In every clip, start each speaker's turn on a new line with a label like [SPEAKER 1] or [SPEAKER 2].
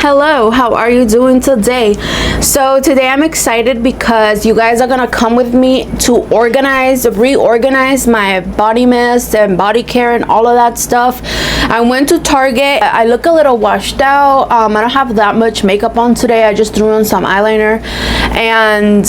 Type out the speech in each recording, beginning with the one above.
[SPEAKER 1] Hello, how are you doing today? So today I'm excited because you guys are gonna come with me to reorganize my body mist and body care and all of that stuff. I went to Target. I look a little washed out. I don't have that much makeup on today. I just threw on some eyeliner and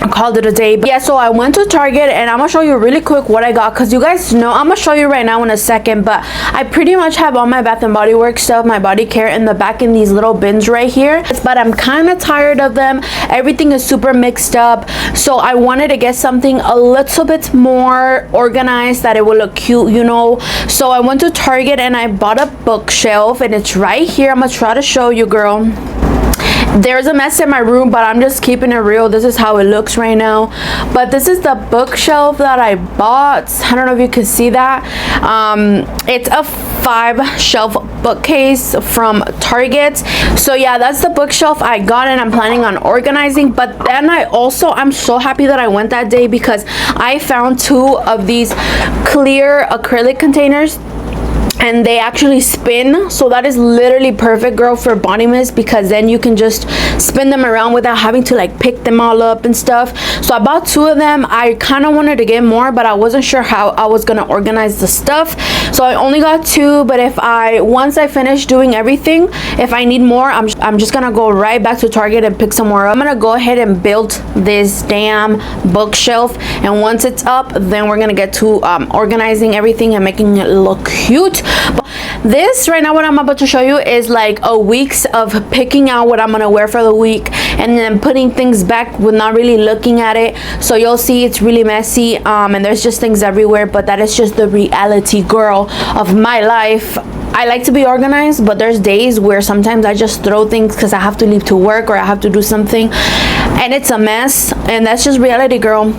[SPEAKER 1] I called it a day. But yeah, so I went to Target and I'm gonna show you really quick what I got, because you guys know, I'm gonna show you right now in a second, but I pretty much have all my Bath and Body Works stuff, my body care in the back in these little bins right here, but I'm kind of tired of them. Everything is super mixed up, so I wanted to get something a little bit more organized that it will look cute, you know. So I went to Target and I bought a bookshelf, and it's right here. I'm gonna try to show you, girl. There's a mess in my room, but I'm just keeping it real. This is how it looks right now. But this is the bookshelf that I bought. I don't know if you can see that. It's a 5-shelf bookcase from Target. So yeah, that's the bookshelf I got, and I'm planning on organizing. But then I'm so happy that I went that day, because I found 2 of these clear acrylic containers, and they actually spin. So that is literally perfect, girl, for body mist, because then you can just spin them around without having to like pick them all up and stuff. So I bought 2 of them. I kind of wanted to get more, but I wasn't sure how I was gonna organize the stuff, so I only got 2. But once I finish doing everything, if I need more, I'm just gonna go right back to Target and pick some more up. I'm gonna go ahead and build this damn bookshelf, and once it's up, then we're gonna get to organizing everything and making it look cute. But this right now, what I'm about to show you, is like a week's of picking out what I'm gonna wear for the week, and then putting things back with not really looking at it. So you'll see it's really messy, and there's just things everywhere, but that is just the reality, girl, of my life. I like to be organized, but there's days where sometimes I just throw things because I have to leave to work or I have to do something, and it's a mess, and that's just reality, girl.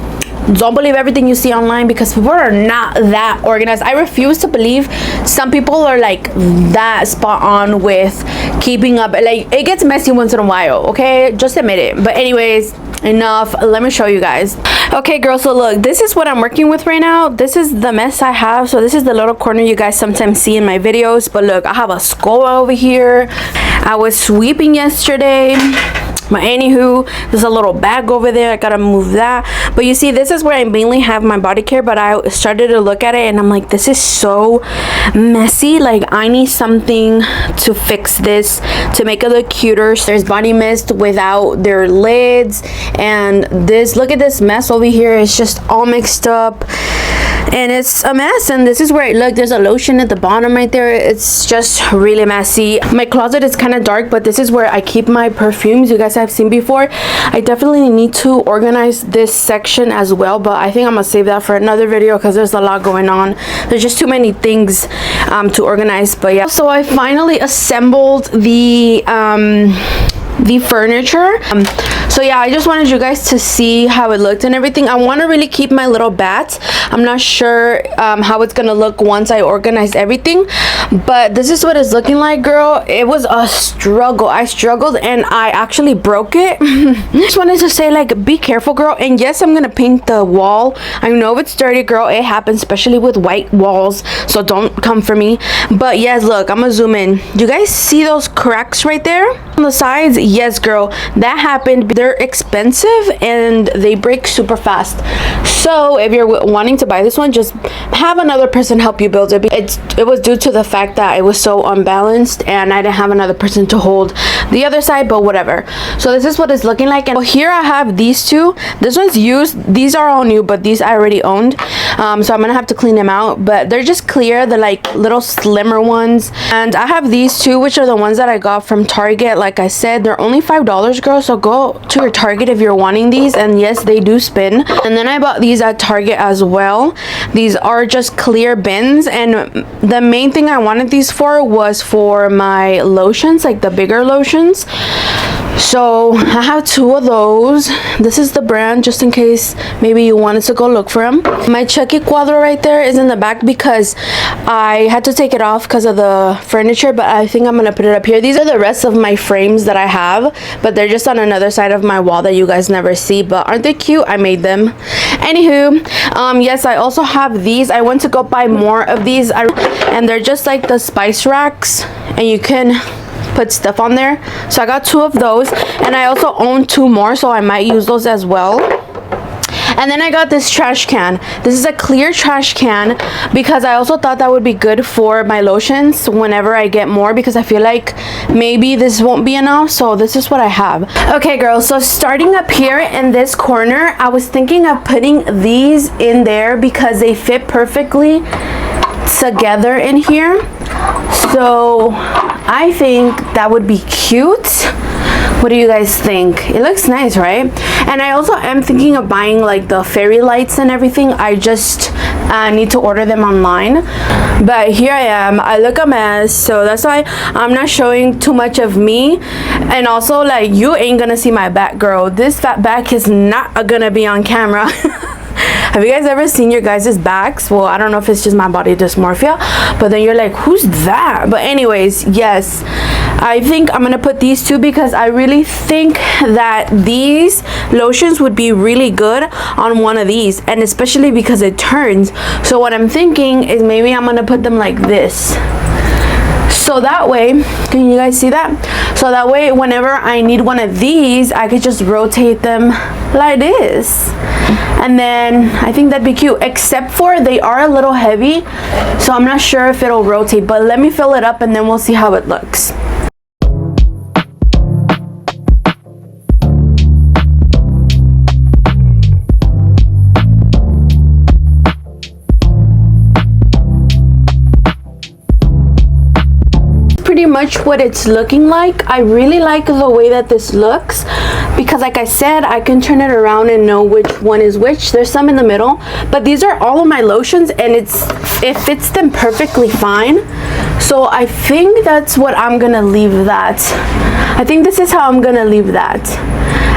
[SPEAKER 1] Don't believe everything you see online, because people are not that organized. I refuse to believe some people are like that spot on with keeping up. Like, it gets messy once in a while, okay? Just admit it. But anyways, enough. Let me show you guys. Okay, girls, so look, this is what I'm working with right now. This is the mess I have. So this is the little corner you guys sometimes see in my videos, but look, I have a skull over here. I was sweeping yesterday. But anywho, there's a little bag over there. I gotta move that. But you see, this is where I mainly have my body care, but I started to look at it and I'm like, this is so messy. Like, I need something to fix this, to make it look cuter. There's body mist without their lids, and this, look at this mess over here. It's just all mixed up and it's a mess. And this is where I look, there's a lotion at the bottom right there. It's just really messy. My closet is kind of dark, but this is where I keep my perfumes. You guys have seen before. I definitely need to organize this section as well, but I think I'm gonna save that for another video because there's a lot going on. There's just too many things to organize. But yeah, so I finally assembled the furniture. So yeah, I just wanted you guys to see how it looked and everything. I want to really keep my little bat. I'm not sure how it's gonna look once I organize everything, but this is what it's looking like, girl. It was a struggle. I struggled and I actually broke it. Just wanted to say, like, be careful, girl. And yes, I'm gonna paint the wall. I know it's dirty, girl. It happens, especially with white walls, so don't come for me. But yes, look, I'm gonna zoom in. Do you guys see those cracks right there on the sides? Yes, girl, that happened. They're expensive and they break super fast. So if you're wanting to buy this one, just have another person help you build it. It was due to the fact that it was so unbalanced and I didn't have another person to hold the other side, but whatever. So this is what it's looking like. And here I have these 2. This one's used. These are all new, but these I already owned. So I'm gonna have to clean them out, but they're just clear. They're like little slimmer ones. And I have these 2, which are the ones that I got from Target. Like I said, they're only $5, girl, so go to your Target if you're wanting these. And yes, they do spin. And then I bought these at Target as well. These are just clear bins, and the main thing I wanted these for was for my lotions, like the bigger lotions. So I have 2 of those. This is the brand, just in case maybe you wanted to go look for them. My Chucky Cuadro right there is in the back because I had to take it off because of the furniture, but I think I'm gonna put it up here. These are the rest of my frames that I have, but they're just on another side of my wall that you guys never see. But aren't they cute? I made them. Anywho, yes, I also have these. I went to go buy more of these, and they're just like the spice racks, and you can put stuff on there. So I got 2 of those, and I also own 2 more, so I might use those as well. And then I got this trash can. This is a clear trash can because I also thought that would be good for my lotions whenever I get more, because I feel like maybe this won't be enough. So this is what I have. Okay, girls, so starting up here in this corner, I was thinking of putting these in there because they fit perfectly together in here. So I think that would be cute. What do you guys think? It looks nice, right? And I also am thinking of buying like the fairy lights and everything. I just need to order them online. But here I am. I look a mess, so that's why I'm not showing too much of me. And also, like, you ain't gonna see my back, girl. This fat back is not gonna be on camera. Have you guys ever seen your guys' backs? Well, I don't know if it's just my body dysmorphia, but then you're like, who's that? But anyways, yes, I think I'm gonna put these 2 because I really think that these lotions would be really good on one of these, and especially because it turns. So what I'm thinking is maybe I'm gonna put them like this. So that way, can you guys see that? So that way, whenever I need one of these, I could just rotate them like this. And then I think that'd be cute, except for they are a little heavy, so I'm not sure if it'll rotate, but let me fill it up and then we'll see how it looks. Pretty much what it's looking like. I really like the way that this looks because, like I said, I can turn it around and know which one is which. There's some in the middle, but these are all of my lotions and it fits them perfectly fine. So I think that's what I'm gonna leave that. I think this is how I'm gonna leave that.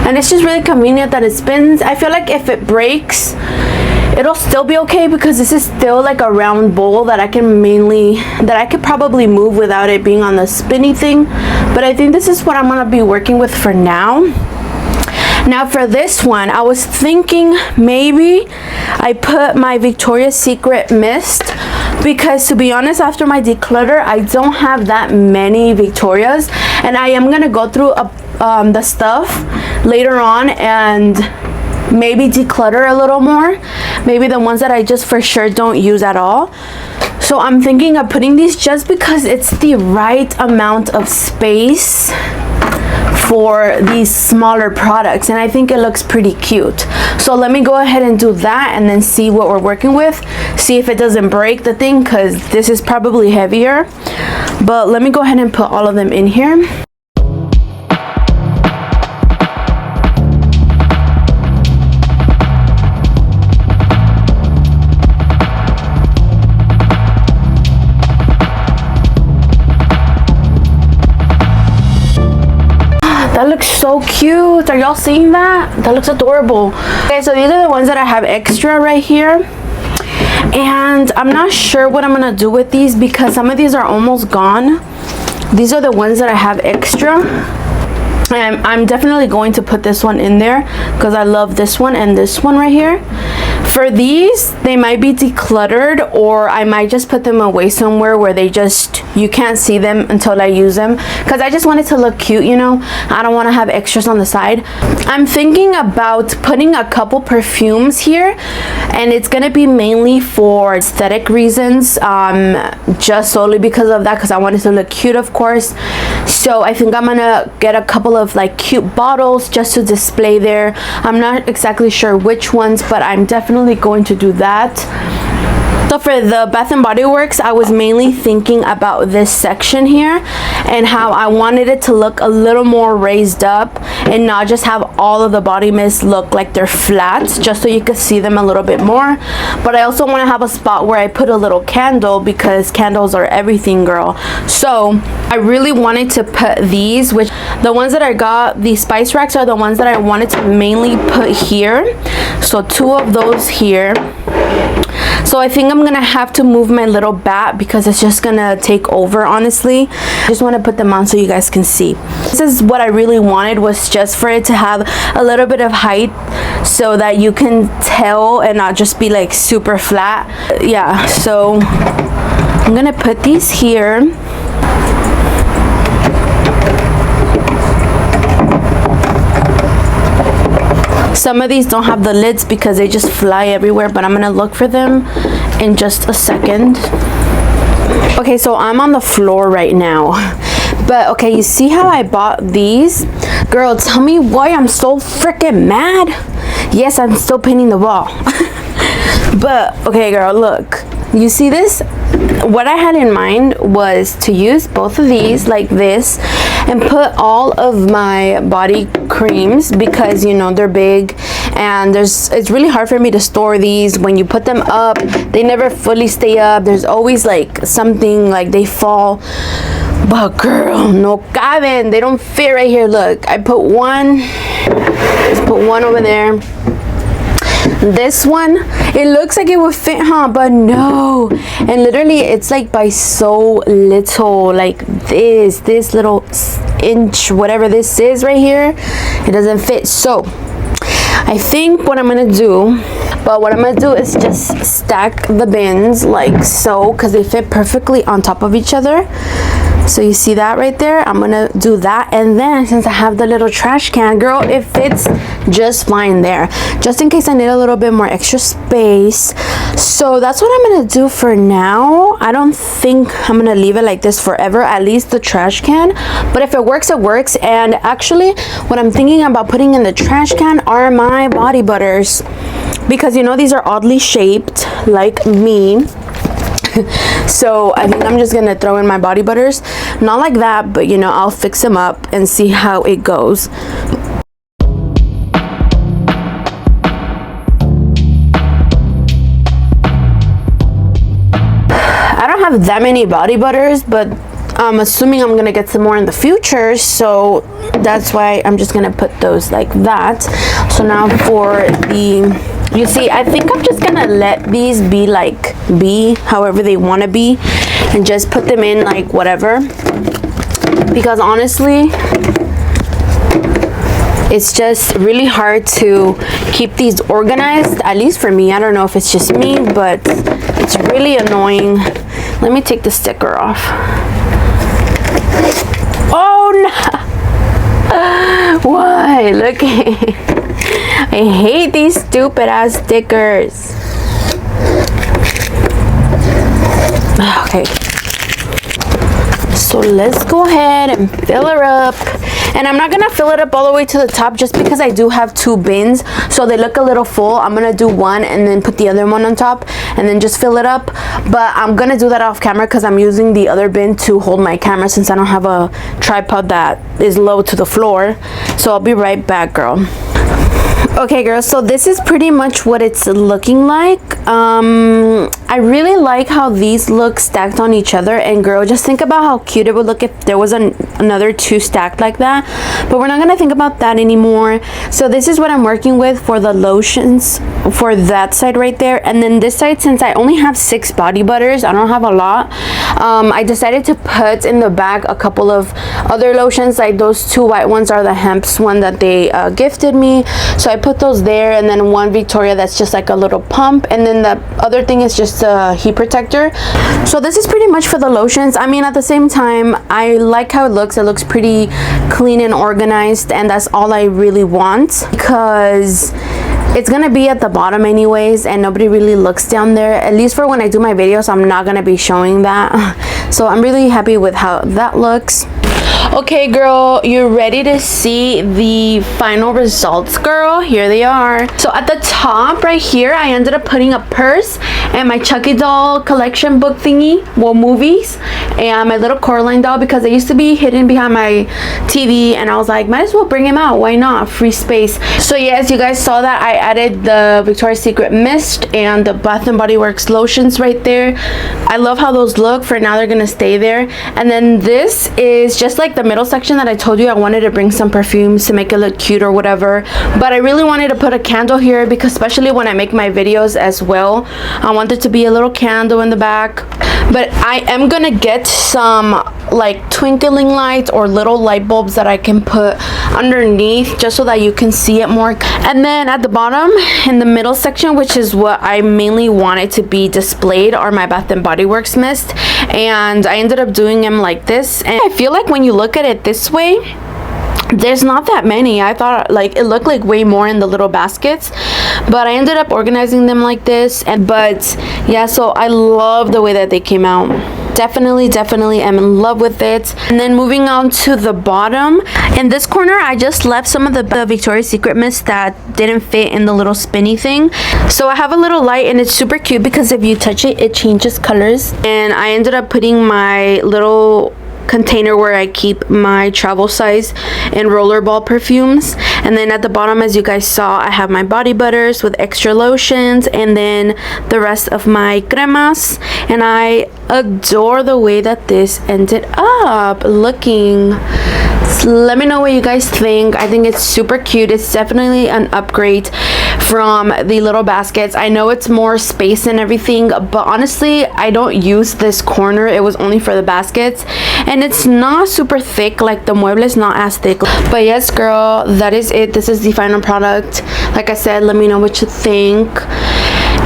[SPEAKER 1] And it's just really convenient that it spins. I feel like if it breaks, it'll still be okay because this is still like a round bowl that I could probably move without it being on the spinny thing. But I think this is what I'm gonna be working with for now. Now for this one, I was thinking maybe I put my Victoria's Secret mist, because to be honest, after my declutter, I don't have that many Victorias, and I am gonna go through the stuff later on and maybe declutter a little more, maybe the ones that I just for sure don't use at all. So I'm thinking of putting these just because it's the right amount of space for these smaller products, and I think it looks pretty cute. So let me go ahead and do that and then see what we're working with, see if it doesn't break the thing, because this is probably heavier. But let me go ahead and put all of them in here. That looks so cute. Are y'all seeing that? That looks adorable. Okay, so these are the ones that I have extra right here. And I'm not sure what I'm gonna do with these because some of these are almost gone. These are the ones that I have extra. And I'm definitely going to put this one in there because I love this one and this one right here. For these, they might be decluttered, or I might just put them away somewhere where you can't see them until I use them, because I just want it to look cute, you know. I don't want to have extras on the side. I'm thinking about putting a couple perfumes here, and it's gonna be mainly for aesthetic reasons, just solely because of that, because I want it to look cute, of course. So I think I'm gonna get a couple of like cute bottles just to display there. I'm not exactly sure which ones, but I'm definitely going to do that. So for the Bath and Body Works, I was mainly thinking about this section here and how I wanted it to look a little more raised up and not just have all of the body mist look like they're flat, just so you could see them a little bit more. But I also want to have a spot where I put a little candle, because candles are everything, girl. So I really wanted to put these, which the ones that I got, the spice racks, are the ones that I wanted to mainly put here. So 2 of those here. So I think I'm gonna have to move my little bat because it's just gonna take over, honestly. I just want to put them on so you guys can see. This is what I really wanted, was just for it to have a little bit of height so that you can tell and not just be like super flat. Yeah, so I'm gonna put these here. Some of these don't have the lids because they just fly everywhere, but I'm gonna look for them in just a second. Okay, so I'm on the floor right now. But okay, you see how I bought these? Girl, tell me why I'm so freaking mad. Yes, I'm still painting the wall. But okay, girl, look. You see this? What I had in mind was to use both of these like this and put all of my body creams, because you know they're big and it's really hard for me to store these. When you put them up, they never fully stay up. There's always like something, like they fall. But girl, no caben. They don't fit right here. Look, I put one. Let's put one over there. This one, it looks like it would fit, huh? But no. And literally it's like by so little, like this little inch, whatever this is right here, it doesn't fit. So I think what I'm gonna do is just stack the bins like so, because they fit perfectly on top of each other. So you see that right there? I'm gonna do that, and then since I have the little trash can, girl, it fits just fine there, just in case I need a little bit more extra space. So that's what I'm gonna do for now. I don't think I'm gonna leave it like this forever, at least the trash can, but if it works, it works. And actually what I'm thinking about putting in the trash can are my body butters, because you know these are oddly shaped like me. So I think I'm just gonna throw in my body butters, not like that, but you know, I'll fix them up and see how it goes. I don't have that many body butters, but I'm assuming I'm gonna get some more in the future, so that's why I'm just gonna put those like that. So now for the, you see, I think I'm just gonna let these be like however they want to be, and just put them in like whatever, because honestly it's just really hard to keep these organized, at least for me. I don't know if it's just me, but it's really annoying. Let me take the sticker off. Oh no. Why? Look at I hate these stupid ass stickers. Okay, so let's go ahead and fill her up. And I'm not gonna fill it up all the way to the top, just because I do have two bins, so they look a little full. I'm gonna do one and then put the other one on top and then just fill it up. But I'm gonna do that off camera because I'm using the other bin to hold my camera, since I don't have a tripod that is low to the floor. So I'll be right back, girl. Okay, girls, so this is pretty much what it's looking like. I really like how these look stacked on each other, and girl, just think about how cute it would look if there was another two stacked like that. But we're not gonna think about that anymore. So this is what I'm working with for the lotions for that side right there. And then this side, since I only have 6 body butters, I don't have a lot, I decided to put in the bag a couple of other lotions. Like those 2 white ones are the Hemp's one that they gifted me, so I put those there, and then one Victoria that's just like a little pump, and then the other thing is just a heat protector. So this is pretty much for the lotions. I mean, at the same time, I like how it looks. It looks pretty clean and organized, and that's all I really want, because it's gonna be at the bottom anyways, and nobody really looks down there. At least for when I do my videos, I'm not gonna be showing that. So I'm really happy with how that looks. Okay, girl, you ready to see the final results, girl? Here they are. So at the top right here, I ended up putting a purse and my Chucky doll collection book thingy, well, movies, and my little Coraline doll, because they used to be hidden behind my TV, and I was like, might as well bring him out. Why not? Free space. So yes, you guys saw that I added the Victoria's Secret mist and the Bath and Body Works lotions right there. I love how those look. For now, they're gonna stay there. And then this is just like the middle section that I told you I wanted to bring some perfumes to make it look cute or whatever, but I really wanted to put a candle here, because especially when I make my videos as well, I want there to be a little candle in the back. But I am gonna get some like twinkling lights or little light bulbs that I can put underneath, just so that you can see it more. And then at the bottom in the middle section, which is what I mainly wanted to be displayed, are my Bath and Body Works mist, and I ended up doing them like this. And I feel like when you look at it this way, there's not that many. I thought like it looked like way more in the little baskets, but I ended up organizing them like this. But yeah, so I love the way that they came out. Definitely am in love with it. And then moving on to the bottom, in this corner I just left some of the Victoria's Secret mist that didn't fit in the little spinny thing. So I have a little light, and it's super cute because if you touch it, it changes colors. And I ended up putting my little container where I keep my travel size and rollerball perfumes. And then at the bottom, as you guys saw, I have my body butters with extra lotions, and then the rest of my cremas. And I adore the way that this ended up looking. Let me know what you guys think. I think it's super cute. It's definitely an upgrade from the little baskets. I know it's more space and everything, but honestly I don't use this corner. It was only for the baskets, and it's not super thick. Like the mueble is not as thick. But yes girl, that is it. This is the final product. Like I said, let me know what you think.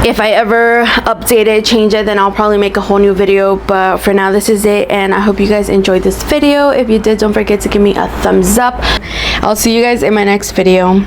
[SPEAKER 1] If I ever update it, change it, then I'll probably make a whole new video. But for now, this is it, and I hope you guys enjoyed this video. If you did, don't forget to give me a thumbs up. I'll see you guys in my next video.